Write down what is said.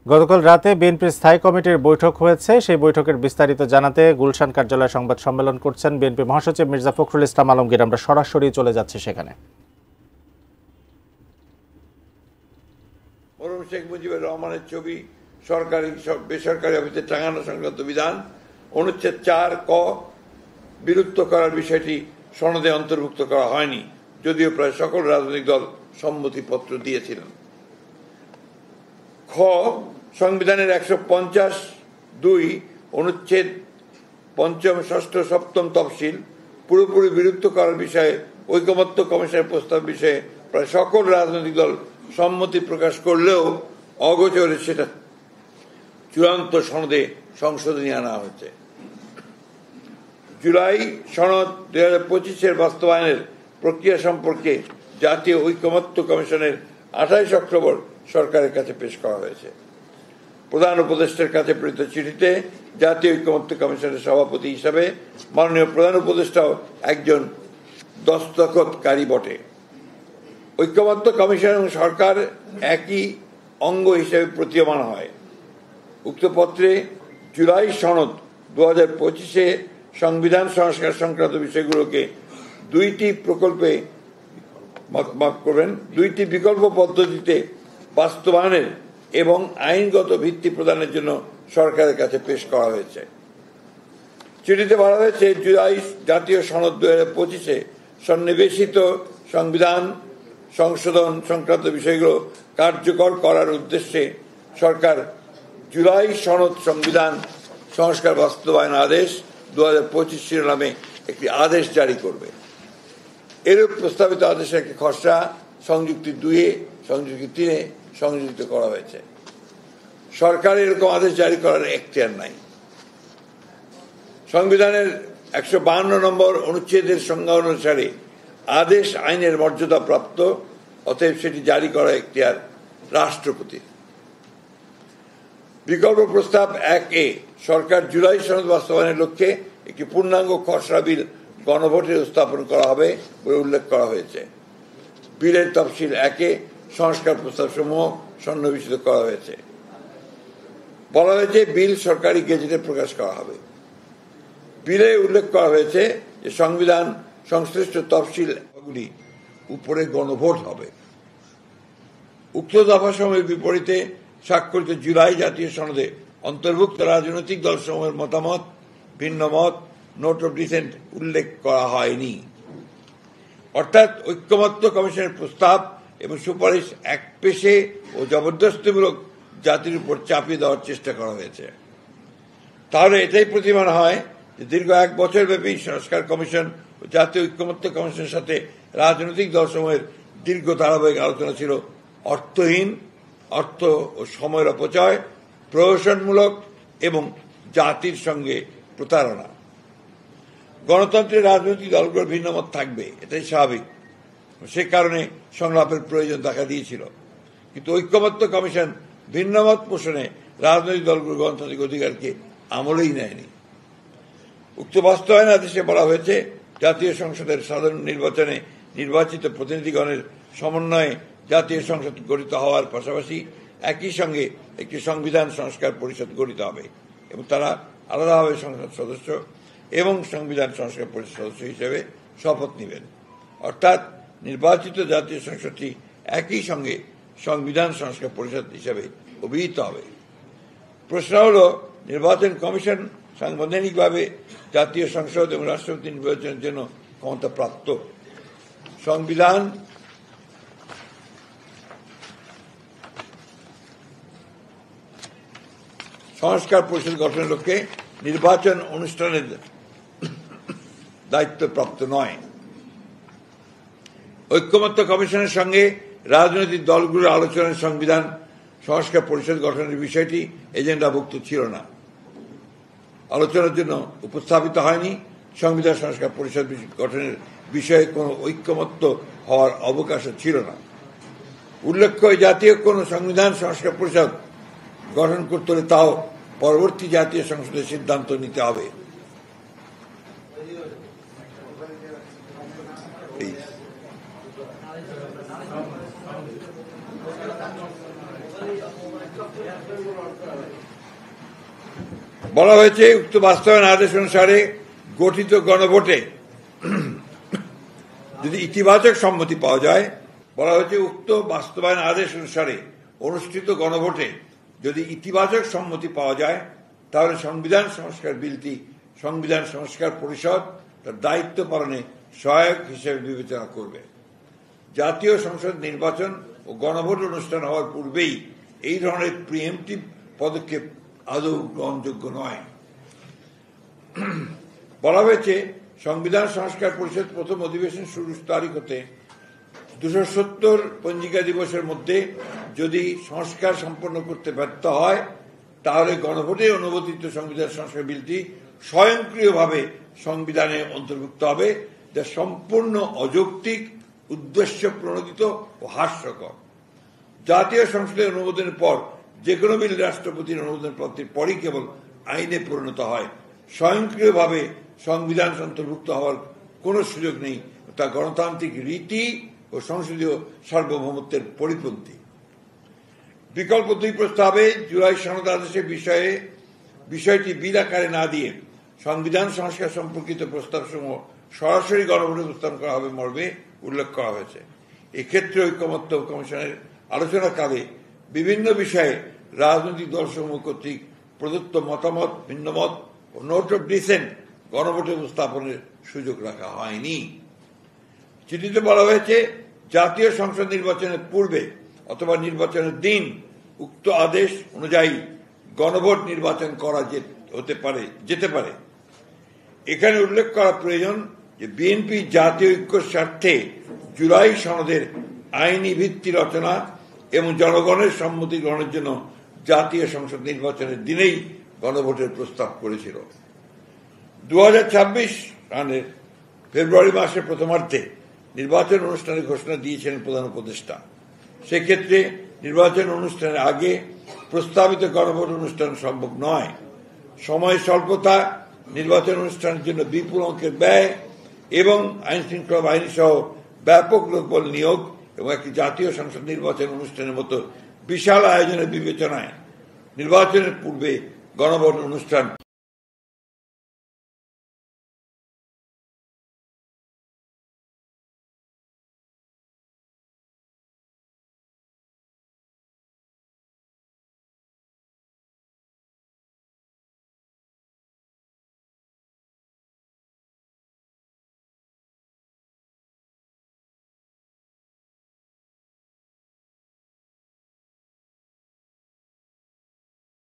গতকাল রাতে বিএনপির স্থায়ী কমিটির বৈঠক হয়েছে। সেই বৈঠকের বিস্তারিত জানাতে গুলশান কার্যালয়ে সংবাদ সম্মেলন করছেন বিএনপি মহাসচিব মির্জা ফখরুল ইসলাম আলমগীর। আমরা সরাসরি চলে যাচ্ছি সেখানে। মরহুম শেখ মুজিবুর রহমানের ছবি সরকারি বেসরকারি অফিসে টাঙানো সংক্রান্ত বিধান অনুচ্ছেদ 4 ক বিলুপ্ত করার বিষয়টি সনদে অন্তর্ভুক্ত করা হয়নি, যদিও প্রায় সকল রাজনৈতিক দল সম্মতিপত্র দিয়েছিলেন। খ সংবিধানের 150(2) অনুচ্ছেদ 5, 6, 7 তফসিল পুরোপুরি বিলুপ্ত করার বিষয়ে ঐকমত্য কমিশনের প্রস্তাব বিষয়ে প্রায় সকল রাজনৈতিক দল সম্মতি প্রকাশ করলেও অগোচরে সেটা চূড়ান্ত সনদে সংশোধনী আনা হয়েছে। জুলাই সনদ 2025-এর বাস্তবায়নের প্রক্রিয়া সম্পর্কে জাতীয় ঐকমত্য কমিশনের 28 অক্টোবর সরকারের কাছে পেশ করা হয়েছে। প্রধান উপদেষ্টার কাছে প্রেরিত চিঠিতে জাতীয় ঐকমত্য কমিশনের সভাপতি হিসাবে মাননীয় প্রধান উপদেষ্টাও একজন দস্তখতকারী বটে। ঐকমত্য কমিশন এবং সরকার একই অঙ্গ হিসেবে প্রতীয়মান হয়। উক্ত পত্রে জুলাই সনদ 2025-এ সংবিধান সংস্কার সংক্রান্ত বিষয়গুলোকে দুইটি বিকল্প পদ্ধতিতে বাস্তবায়নের এবং আইনগত ভিত্তি প্রদানের জন্য সরকারের কাছে পেশ করা হয়েছে। চিঠিতে বলা হয়েছে, জুলাই জাতীয় সনদ 2025-এ সন্নিবেশিত সংবিধান সংশোধন সংক্রান্ত বিষয়গুলো কার্যকর করার উদ্দেশ্যে সরকার জুলাই সনদ সংবিধান সংস্কার বাস্তবায়ন আদেশ 2025 শিরোনামে একটি আদেশ জারি করবে। এরূপ প্রস্তাবিত আদেশের একটি খসড়া সংযুক্তি 2-এ, সংযুক্তি 3-এ সংযোজিত করা হয়েছে। সরকার এরকম আদেশ জারি করার এখতিয়ার নাই। সংবিধানের 152 নম্বর অনুচ্ছেদের সংজ্ঞা অনুসারে আদেশ আইনের মর্যাদা প্রাপ্ত, অতএব সেটি জারি করা এখতিয়ার রাষ্ট্রপতির। বিকল্প প্রস্তাব 1-এ সরকার জুলাই সনদ বাস্তবায়নের লক্ষ্যে একটি পূর্ণাঙ্গ খসড়া বিল গণভোটে উপস্থাপন করা হবে বলে উল্লেখ করা হয়েছে। বিলের তফসিল 1-এ সংস্কার প্রস্তাব সমূহ সন্নিবেশিত করা হয়েছে। বলা হয়েছে বিল সরকারি গেজেটে প্রকাশ করা হবে। বিলে উল্লেখ করা হয়েছে যে সংবিধান সংশ্লিষ্ট তফসিলগুলি উপরে গণভোট হবে। উক্ত দফাসমূহের বিপরীতে স্বাক্ষরিত জুলাই জাতীয় সনদে অন্তর্ভুক্ত রাজনৈতিক দলসমূহের মতামত, ভিন্ন মত, নোট অফ ডিসেন্ট উল্লেখ করা হয়নি। অর্থাৎ ঐকমত্য কমিশনের প্রস্তাব এবং সুপারিশ একপেশে ও জবরদস্তিমূলক জাতির উপর চাপিয়ে দেওয়ার চেষ্টা করা হয়েছে। তাহলে এটাই প্রতীয়মান হয় যে দীর্ঘ 1 বছর ব্যাপী সংস্কার কমিশন ও জাতীয় ঐকমত্য কমিশনের সাথে রাজনৈতিক দলসমূহের দীর্ঘ ধারাবাহিক আলোচনা ছিল অর্থহীন, অর্থ ও সময়ের অপচয়, প্রহসনমূলক এবং জাতির সঙ্গে প্রতারণা। গণতন্ত্রের রাজনৈতিক দলগুলোর ভিন্নমত থাকবে, এটাই স্বাভাবিক। সে কারণে সংলাপের প্রয়োজন দেখা দিয়েছিল। কিন্তু ঐকমত্য কমিশন ভিন্নমত পোষণে রাজনৈতিক দলগুলোর গণতান্ত্রিক অধিকারকে আমলেই নেয়নি। উক্ত বাস্তবায়ন আদেশে বলা হয়েছে, জাতীয় সংসদের সাধারণ নির্বাচনে নির্বাচিত প্রতিনিধিগণের সমন্বয়ে জাতীয় সংসদ গঠিত হওয়ার পাশাপাশি একই সঙ্গে একটি সংবিধান সংস্কার পরিষদ গঠিত হবে এবং তারা আলাদাভাবে সংসদ সদস্য এবং সংবিধান সংস্কার পরিষদ সদস্য হিসেবে শপথ নেবেন। অর্থাৎ নির্বাচিত জাতীয় সংসদটি একই সঙ্গে সংবিধান সংস্কার পরিষদ হিসেবে অভিহিত হবে। প্রশ্ন হল, নির্বাচন কমিশন সাংবিধানিকভাবে জাতীয় সংসদ এবং রাষ্ট্রপতি নির্বাচনের জন্য ক্ষমতা প্রাপ্ত। সংবিধান সংস্কার পরিষদ গঠনের লক্ষ্যে নির্বাচন অনুষ্ঠানের দায়িত্বপ্রাপ্ত নয়। ঐকমত্য কমিশনের সঙ্গে রাজনৈতিক দলগুলোর আলোচনায় সংবিধান সংস্কার পরিষদ গঠনের বিষয়টি এজেন্ডাভুক্ত ছিল না, আলোচনার জন্য উপস্থাপিত হয়নি। সংবিধান সংস্কার পরিষদ গঠনের বিষয়ে কোনো ঐকমত্য হওয়ার অবকাশও ছিল না। উল্লেখ্য, জাতীয় কোনো সংবিধান সংস্কার পরিষদ গঠন করতে হলে তাও পরবর্তী জাতীয় সংসদের সিদ্ধান্ত নিতে হবে। বলা হয়েছে উক্ত বাস্তবায়ন আদেশ অনুসারে গঠিত গণভোটে যদি ইতিবাচক সম্মতি পাওয়া যায়, বলা হয়েছে উক্ত বাস্তবায়ন আদেশ অনুসারে অনুষ্ঠিত গণভোটে যদি ইতিবাচক সম্মতি পাওয়া যায়, তাহলে সংবিধান সংস্কার বিলটি সংবিধান সংস্কার পরিষদ তার দায়িত্ব পালনে সহায়ক হিসেবে বিবেচনা করবে। জাতীয় সংসদ নির্বাচন ও গণভোট অনুষ্ঠান হওয়ার পূর্বেই এই ধরনের প্রিএমটিভ পদক্ষেপ আদৌ গ্রহণযোগ্য নয়। বলা হয়েছে সংবিধান সংস্কার পরিষদ প্রথম অধিবেশন শুরুর তারিখ হতে 270 পঞ্জিকা দিবসের মধ্যে যদি সংস্কার সম্পন্ন করতে ব্যর্থ হয়, তাহলে গণভোটে অনুমোদিত সংবিধান সংস্কার বিলটি স্বয়ংক্রিয়ভাবে সংবিধানে অন্তর্ভুক্ত হবে, যা সম্পূর্ণ অযৌক্তিক, উদ্দেশ্য প্রণোদিত ও হাস্যকর। জাতীয় সংসদের অনুমোদনের পর যে কোনো বিল রাষ্ট্রপতির অনুমোদন প্রাপ্তির পরই কেবল আইনে পরিণত হয়। স্বয়ংক্রিয়ভাবে সংবিধান অন্তর্ভুক্ত হওয়ার কোনো সুযোগ নেই, তা গণতান্ত্রিক রীতি ও সংসদীয় সার্বভৌমত্বের পরিপন্থী। বিকল্প দুই প্রস্তাবে জুলাই সনদ আদেশের বিষয়টি বিল আকারে না দিয়ে সংবিধান সংস্কার সম্পর্কিত প্রস্তাবসমূহ সরাসরি গণভোটে উপস্থাপন করা হবে মর্মে উল্লেখ করা হয়েছে। এক্ষেত্রে ঐকমত্য কমিশনের আলোচনাকালে বিভিন্ন বিষয়ে রাজনৈতিক দলসমূহ কর্তৃক প্রদত্ত মতামত, ভিন্নমত ও নোট অফ ডিসেন্ট গণভোটে উপস্থাপনের সুযোগ রাখা হয়নি। চিঠিতে বলা হয়েছে জাতীয় সংসদ নির্বাচনের পূর্বে অথবা নির্বাচনের দিন উক্ত আদেশ অনুযায়ী গণভোট নির্বাচন করা যেতে পারে। এখানে উল্লেখ করা প্রয়োজন যে বিএনপি জাতীয় ঐক্যের স্বার্থে জুলাই সনদের আইনি ভিত্তি রচনা এবং জনগণের সম্মতি গ্রহণের জন্য জাতীয় সংসদ নির্বাচনের দিনেই গণভোটের প্রস্তাব করেছিল। 2026 সালের ফেব্রুয়ারি মাসের প্রথমার্ধে নির্বাচন অনুষ্ঠানের ঘোষণা দিয়েছিলেন প্রধান উপদেষ্টা। সেক্ষেত্রে নির্বাচন অনুষ্ঠানের আগে প্রস্তাবিত গণভোট অনুষ্ঠান সম্ভব নয়। সময় স্বল্পতা, নির্বাচন অনুষ্ঠানের জন্য বিপুল অঙ্কের ব্যয় এবং আইন শৃঙ্খলা বাহিনী সহ ব্যাপক লোকবল নিয়োগ এবং একটি জাতীয় সংসদ নির্বাচন অনুষ্ঠানের মতো বিশাল আয়োজনের বিবেচনায় নির্বাচনের পূর্বে গণভোট অনুষ্ঠান